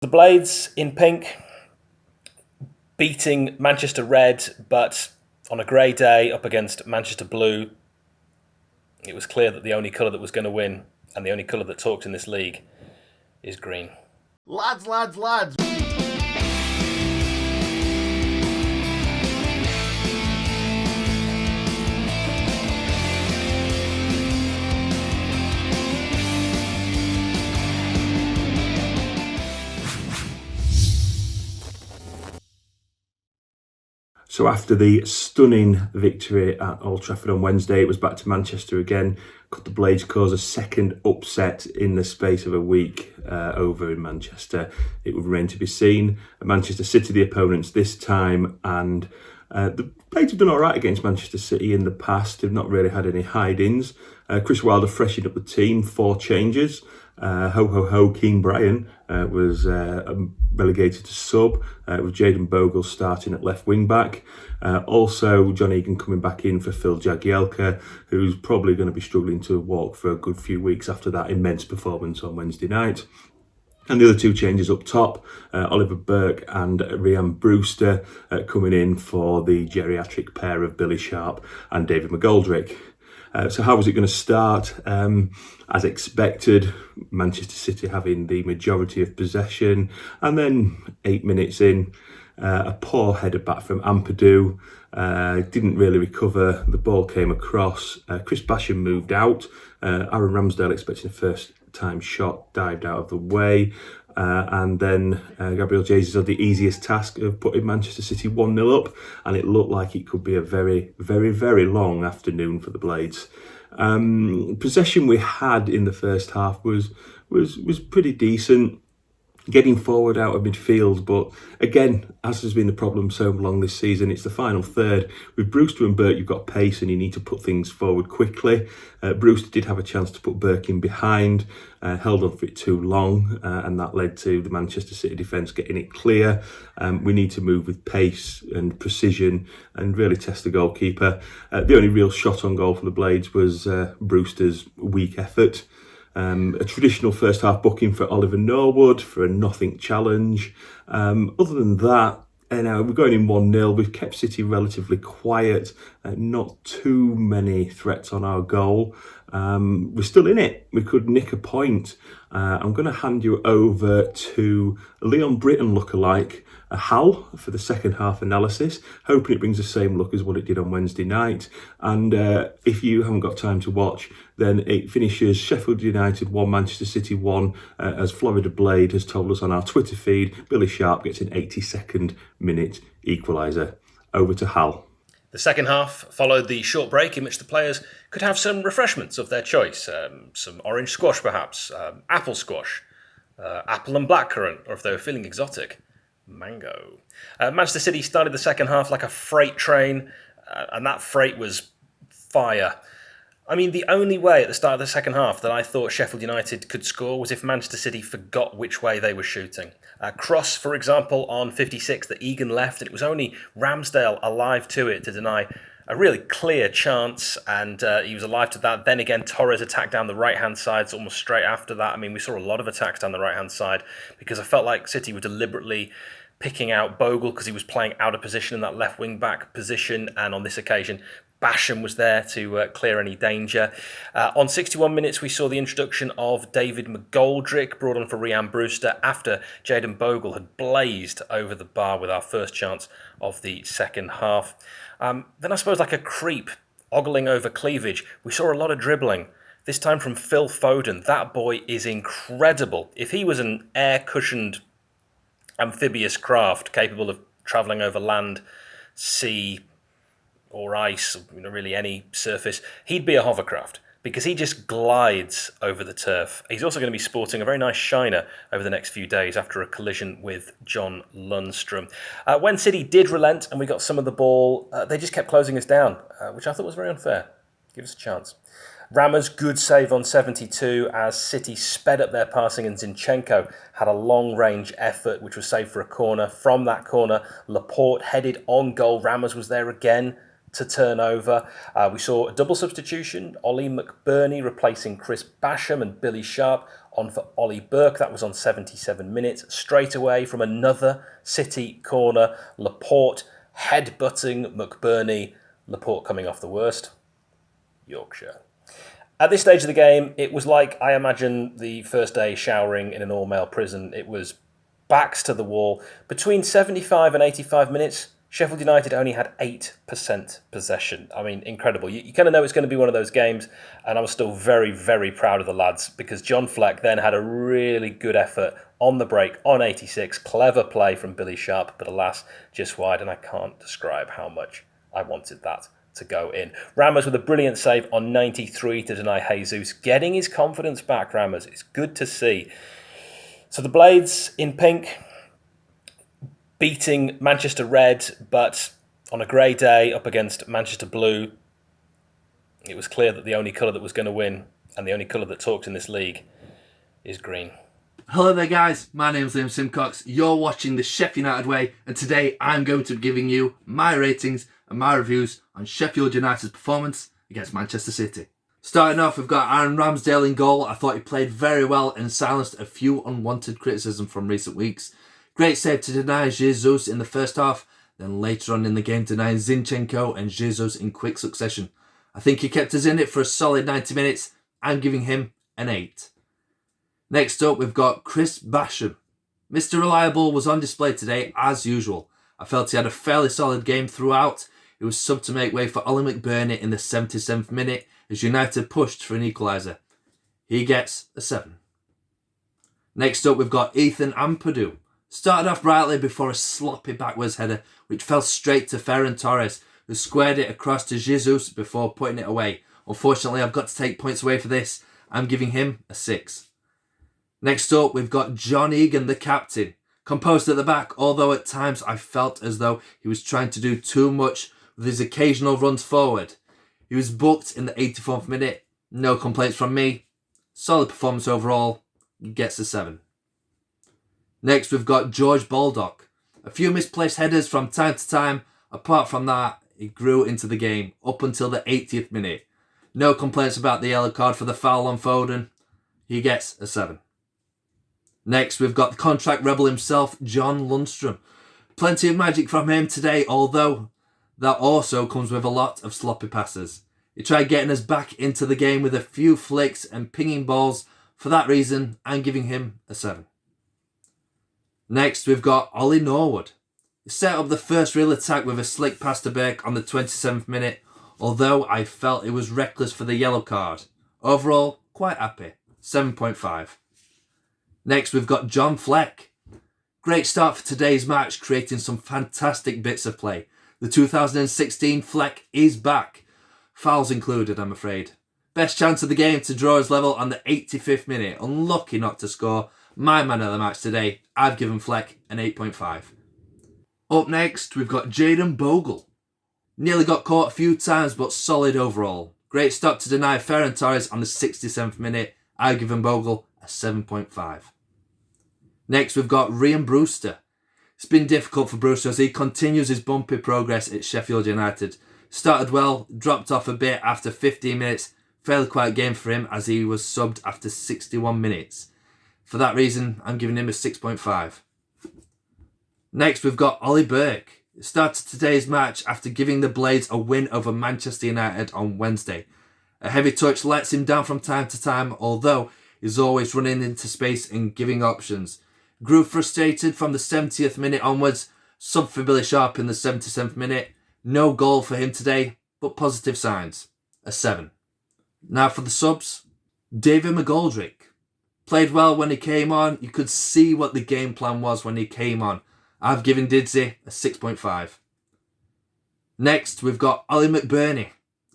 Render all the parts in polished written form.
The Blades in pink beating Manchester Red, but on a grey day up against Manchester Blue, it was clear that the only colour that was going to win and the only colour that talks in this league is green. Lads, lads, lads. So after the stunning victory at Old Trafford on Wednesday, it was back to Manchester again. Could the Blades cause a second upset in the space of a week over in Manchester? It would remain to be seen. Manchester City, the opponents this time, and the Blades have done all right against Manchester City in the past. They've not really had any hide-ins. Chris Wilder freshened up the team, 4 changes. Keane Bryan was relegated to sub, with Jayden Bogle starting at left wing back. Also, John Egan coming back in for Phil Jagielka, who's probably going to be struggling to walk for a good few weeks after that immense performance on Wednesday night. And the other 2 changes up top, Oliver Burke and Ryan Brewster coming in for the geriatric pair of Billy Sharp and David McGoldrick. So how was it going to start? As expected, Manchester City having the majority of possession, and then 8 minutes in, a poor header back from Ampadu. Didn't really recover. The ball came across. Chris Basham moved out. Aaron Ramsdale, expecting a first-time shot, dived out of the way. And then Gabriel Jesus had the easiest task of putting Manchester City 1-0 up, and it looked like it could be a very, very, very long afternoon for the Blades. Possession we had in the first half was pretty decent, getting forward out of midfield, but again, as has been the problem so long this season, it's the final third. With Brewster and Burke, you've got pace and you need to put things forward quickly. Brewster did have a chance to put Burke in behind, held on for it too long, and that led to the Manchester City defence getting it clear. We need to move with pace and precision and really test the goalkeeper. The only real shot on goal for the Blades was Brewster's weak effort. A traditional first half booking for Oliver Norwood for a nothing challenge. Other than that, we're going in 1-0. We've kept City relatively quiet, not too many threats on our goal. We're still in it. We could nick a point. I'm going to hand you over to Leon Britton lookalike, Hal, for the second half analysis, hoping it brings the same look as what it did on Wednesday night. And if you haven't got time to watch, then it finishes Sheffield United 1, Manchester City 1, as Florida Blade has told us on our Twitter feed. Billy Sharp gets an 82nd minute equaliser. Over to Hal. The second half followed the short break in which the players could have some refreshments of their choice. Some orange squash perhaps, apple squash, apple and blackcurrant, or if they were feeling exotic, mango. Manchester City started the second half like a freight train, and that freight was fire. I mean, the only way at the start of the second half that I thought Sheffield United could score was if Manchester City forgot which way they were shooting. Cross, for example, on 56 that Egan left, and it was only Ramsdale alive to it to deny a really clear chance, and he was alive to that. Then again, Torres attacked down the right-hand side, so almost straight after that. I mean, we saw a lot of attacks down the right-hand side because I felt like City were deliberately picking out Bogle because he was playing out of position in that left wing-back position, and on this occasion, Basham was there to clear any danger. On 61 minutes, we saw the introduction of David McGoldrick, brought on for Ryan Brewster after Jayden Bogle had blazed over the bar with our first chance of the second half. Then I suppose like a creep ogling over cleavage, we saw a lot of dribbling. This time from Phil Foden. That boy is incredible. If he was an air-cushioned amphibious craft capable of travelling over land, sea, or ice, really any surface, he'd be a hovercraft because he just glides over the turf. He's also going to be sporting a very nice shiner over the next few days after a collision with John Lundstrom. When City did relent and we got some of the ball, they just kept closing us down, which I thought was very unfair. Give us a chance. Rama's good save on 72 as City sped up their passing, and Zinchenko had a long-range effort which was saved for a corner. From that corner, Laporte headed on goal. Ramos was there again to turn over. We saw a double substitution, Ollie McBurney replacing Chris Basham and Billy Sharp on for Ollie Burke. That was on 77 minutes. Straight away from another City corner, Laporte headbutting McBurney. Laporte coming off the worst. Yorkshire. At this stage of the game, it was like I imagine the first day showering in an all-male prison. It was backs to the wall. Between 75 and 85 minutes, Sheffield United only had 8% possession. I mean, incredible. You kind of know it's going to be one of those games, and I was still very, very proud of the lads because John Fleck then had a really good effort on the break on 86. Clever play from Billy Sharp, but alas, just wide, and I can't describe how much I wanted that to go in. Ramos with a brilliant save on 93 to deny Jesus. Getting his confidence back, Ramos. It's good to see. So the Blades in pink beating Manchester Red, but on a grey day up against Manchester Blue, it was clear that the only colour that was going to win and the only colour that talks in this league is green. Hello there guys, my name is Liam Simcox, you're watching the Sheffield United Way, and today I'm going to be giving you my ratings and my reviews on Sheffield United's performance against Manchester City. Starting off, we've got Aaron Ramsdale in goal. I thought he played very well and silenced a few unwanted criticism from recent weeks. Great save to deny Jesus in the first half, then later on in the game denying Zinchenko and Jesus in quick succession. I think he kept us in it for a solid 90 minutes. I'm giving him an 8. Next up, we've got Chris Basham. Mr. Reliable was on display today as usual. I felt he had a fairly solid game throughout. It was sub to make way for Ollie McBurney in the 77th minute as United pushed for an equaliser. He gets a 7. Next up, we've got Ethan Ampadu. Started off brightly before a sloppy backwards header which fell straight to Ferran Torres, who squared it across to Jesus before putting it away. Unfortunately, I've got to take points away for this. I'm giving him a 6. Next up, we've got John Egan, the captain. Composed at the back, although at times I felt as though he was trying to do too much with his occasional runs forward. He was booked in the 84th minute. No complaints from me. Solid performance overall. Gets a 7. Next, we've got George Baldock. A few misplaced headers from time to time. Apart from that, he grew into the game up until the 80th minute. No complaints about the yellow card for the foul on Foden. He gets a 7. Next, we've got the contract rebel himself, John Lundstrom. Plenty of magic from him today, although that also comes with a lot of sloppy passes. He tried getting us back into the game with a few flicks and pinging balls. For that reason, I'm giving him a 7. Next, we've got Ollie Norwood. He set up the first real attack with a slick pass to Burke on the 27th minute, although I felt it was reckless for the yellow card. Overall, quite happy. 7.5. Next, we've got John Fleck. Great start for today's match, creating some fantastic bits of play. The 2016 Fleck is back. Fouls included, I'm afraid. Best chance of the game to draw his level on the 85th minute. Unlucky not to score. My man of the match today, I've given Fleck an 8.5. Up next, we've got Jayden Bogle. Nearly got caught a few times, but solid overall. Great stop to deny Ferran Torres on the 67th minute. I've given Bogle a 7.5. Next, we've got Ryan Brewster. It's been difficult for Brewster as he continues his bumpy progress at Sheffield United. Started well, dropped off a bit after 15 minutes. Fairly quiet game for him as he was subbed after 61 minutes. For that reason, I'm giving him a 6.5. Next, we've got Ollie Burke. He started today's match after giving the Blades a win over Manchester United on Wednesday. A heavy touch lets him down from time to time, although he's always running into space and giving options. Grew frustrated from the 70th minute onwards. Sub for Billy Sharp in the 77th minute. No goal for him today, but positive signs. A 7. Now for the subs. David McGoldrick. Played well when he came on. You could see what the game plan was when he came on. I've given Didsey a 6.5. Next, we've got Ollie McBurney.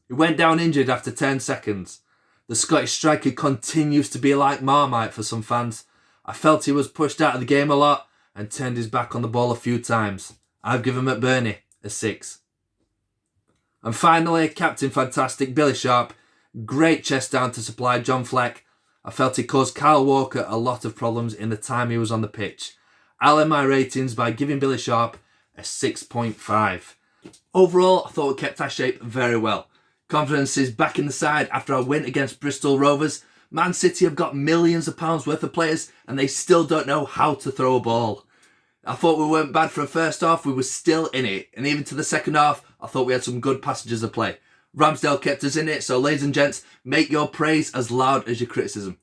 He went down injured after 10 seconds. The Scottish striker continues to be like Marmite for some fans. I felt he was pushed out of the game a lot and turned his back on the ball a few times. I've given McBurney a 6. And finally, Captain Fantastic Billy Sharp. Great chest down to supply John Fleck. I felt he caused Kyle Walker a lot of problems in the time he was on the pitch. I'll end my ratings by giving Billy Sharp a 6.5. Overall, I thought we kept our shape very well. Confidence is back in the side after our win against Bristol Rovers. Man City have got millions of pounds worth of players and they still don't know how to throw a ball. I thought we weren't bad for a first half, we were still in it. And even to the second half, I thought we had some good passages of play. Ramsdale kept us in it, so ladies and gents, make your praise as loud as your criticism.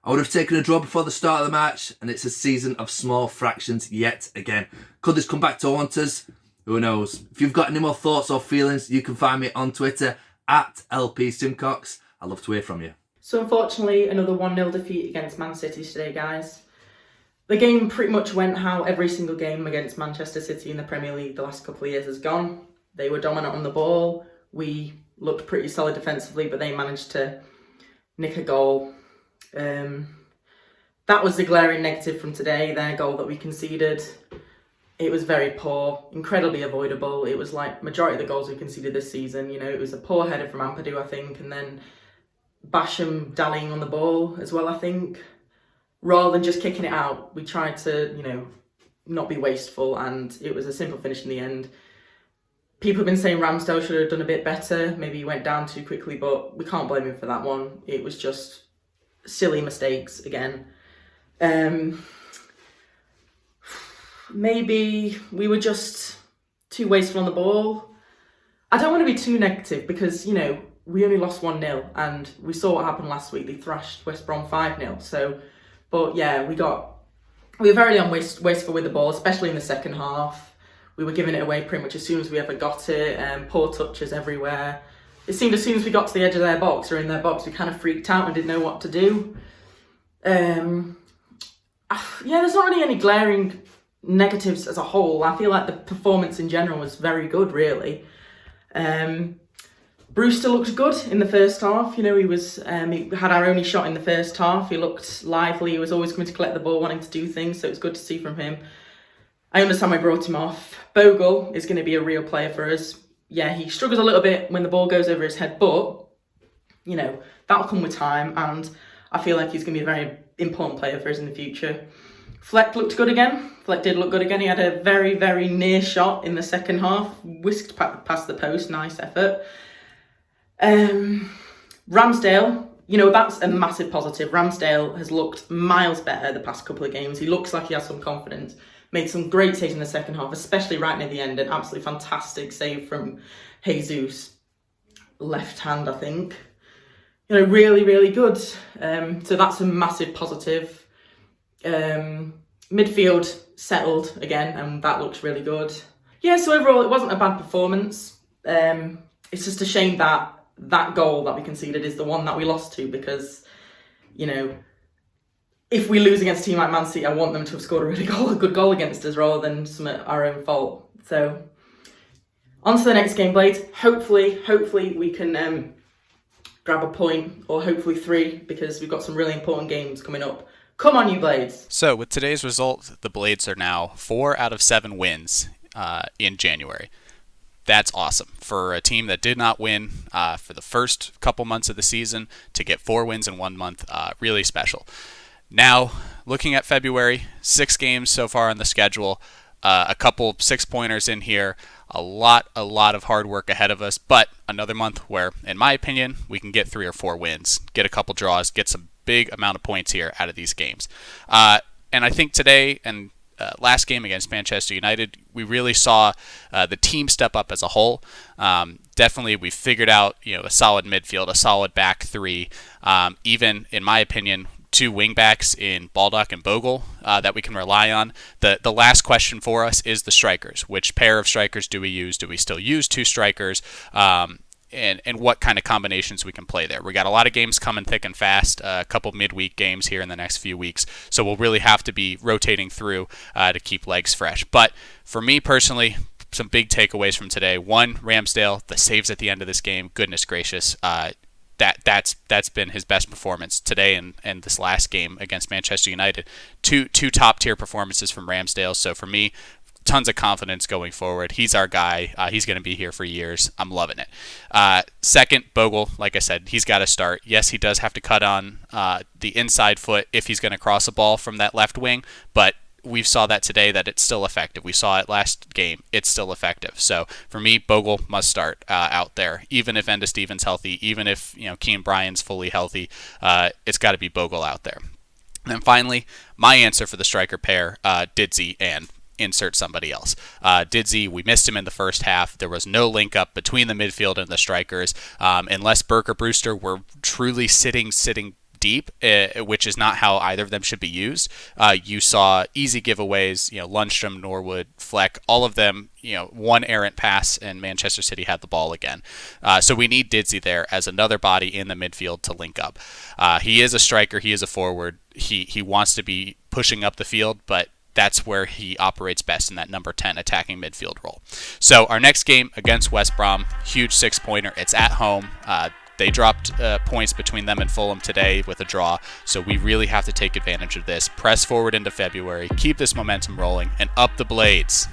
I would have taken a draw before the start of the match, and it's a season of small fractions yet again. Could this come back to haunt us? Who knows? If you've got any more thoughts or feelings, you can find me on Twitter at LPSimcox. I'd love to hear from you. So unfortunately, another 1-0 defeat against Man City today, guys. The game pretty much went how every single game against Manchester City in the Premier League the last couple of years has gone. They were dominant on the ball. We looked pretty solid defensively, but they managed to nick a goal. That was the glaring negative from today, their goal that we conceded. It was very poor, incredibly avoidable. It was like majority of the goals we conceded this season. It was a poor header from Ampadu, I think, and then Basham dallying on the ball as well, I think. Rather than just kicking it out, we tried to, not be wasteful, and it was a simple finish in the end. People have been saying Ramsdale should have done a bit better. Maybe he went down too quickly, but we can't blame him for that one. It was just silly mistakes again. Maybe we were just too wasteful on the ball. I don't want to be too negative because, we only lost 1-0 and we saw what happened last week. They thrashed West Brom 5-0. But yeah, we were very wasteful with the ball, especially in the second half. We were giving it away pretty much as soon as we ever got it. Poor touches everywhere. It seemed as soon as we got to the edge of their box or in their box, we kind of freaked out and didn't know what to do. There's not really any glaring negatives as a whole. I feel like the performance in general was very good, really. Brewster looked good in the first half. He had our only shot in the first half. He looked lively. He was always coming to collect the ball, wanting to do things. So it was good to see from him. I understand we brought him off. Bogle is going to be a real player for us. Yeah, he struggles a little bit when the ball goes over his head, but, that'll come with time. And I feel like he's going to be a very important player for us in the future. Fleck looked good again. Fleck did look good again. He had a very, very near shot in the second half. Whisked past the post. Nice effort. Ramsdale, that's a massive positive. Ramsdale has looked miles better the past couple of games. He looks like he has some confidence. Made some great saves in the second half, especially right near the end. An absolutely fantastic save from Jesus. Left hand, I think. Really, really good. So that's a massive positive. Midfield settled again, and that looks really good. Yeah, so overall, it wasn't a bad performance. It's just a shame that goal that we conceded is the one that we lost to because, if we lose against a team like Man City, I want them to have scored a really good goal against us rather than some of our own fault. So, on to the next game, Blades. Hopefully we can grab a point or hopefully 3 because we've got some really important games coming up. Come on, you Blades. So, with today's result, the Blades are now 4 out of 7 wins in January. That's awesome. For a team that did not win for the first couple months of the season, to get 4 wins in 1 month, really special. Now, looking at February, 6 games so far on the schedule, a couple 6-pointers in here, a lot of hard work ahead of us, but another month where, in my opinion, we can get 3 or 4 wins, get a couple draws, get some big amount of points here out of these games. And I think today and last game against Manchester United, we really saw the team step up as a whole. Definitely, we figured out a solid midfield, a solid back 3, even, in my opinion, 2 wingbacks in Baldock and Bogle that we can rely on. The last question for us is the strikers. Which pair of strikers do we use? Do we still use 2 strikers? And what kind of combinations we can play there. We got a lot of games coming thick and fast, a couple midweek games here in the next few weeks, so we'll really have to be rotating through to keep legs fresh. But for me personally, some big takeaways from today. 1, Ramsdale, the saves at the end of this game, goodness gracious. That's been his best performance today and this last game against Manchester United. Two top-tier performances from Ramsdale, so for me, tons of confidence going forward. He's our guy. He's going to be here for years. I'm loving it. Second, Bogle, like I said, he's got to start. Yes, he does have to cut on the inside foot if he's going to cross a ball from that left wing, but we saw that today, that it's still effective. We saw it last game. It's still effective. So for me, Bogle must start out there. Even if Enda Stevens healthy, even if Keane Bryan's fully healthy, it's got to be Bogle out there. And then finally, my answer for the striker pair, Didsey and insert somebody else. Didsey, we missed him in the first half. There was no link up between the midfield and the strikers. Unless Burke or Brewster were truly sitting deep, which is not how either of them should be used. You saw easy giveaways, Lundstrom, Norwood, Fleck, all of them, one errant pass and Manchester City had the ball again. So we need Didsey there as another body in the midfield to link up. He is a striker, he is a forward, he wants to be pushing up the field, but that's where he operates best, in that number 10 attacking midfield role. So our next game against West Brom, huge 6-pointer. It's at home. They dropped points between them and Fulham today with a draw, so we really have to take advantage of this. Press forward into February, keep this momentum rolling, and up the Blades.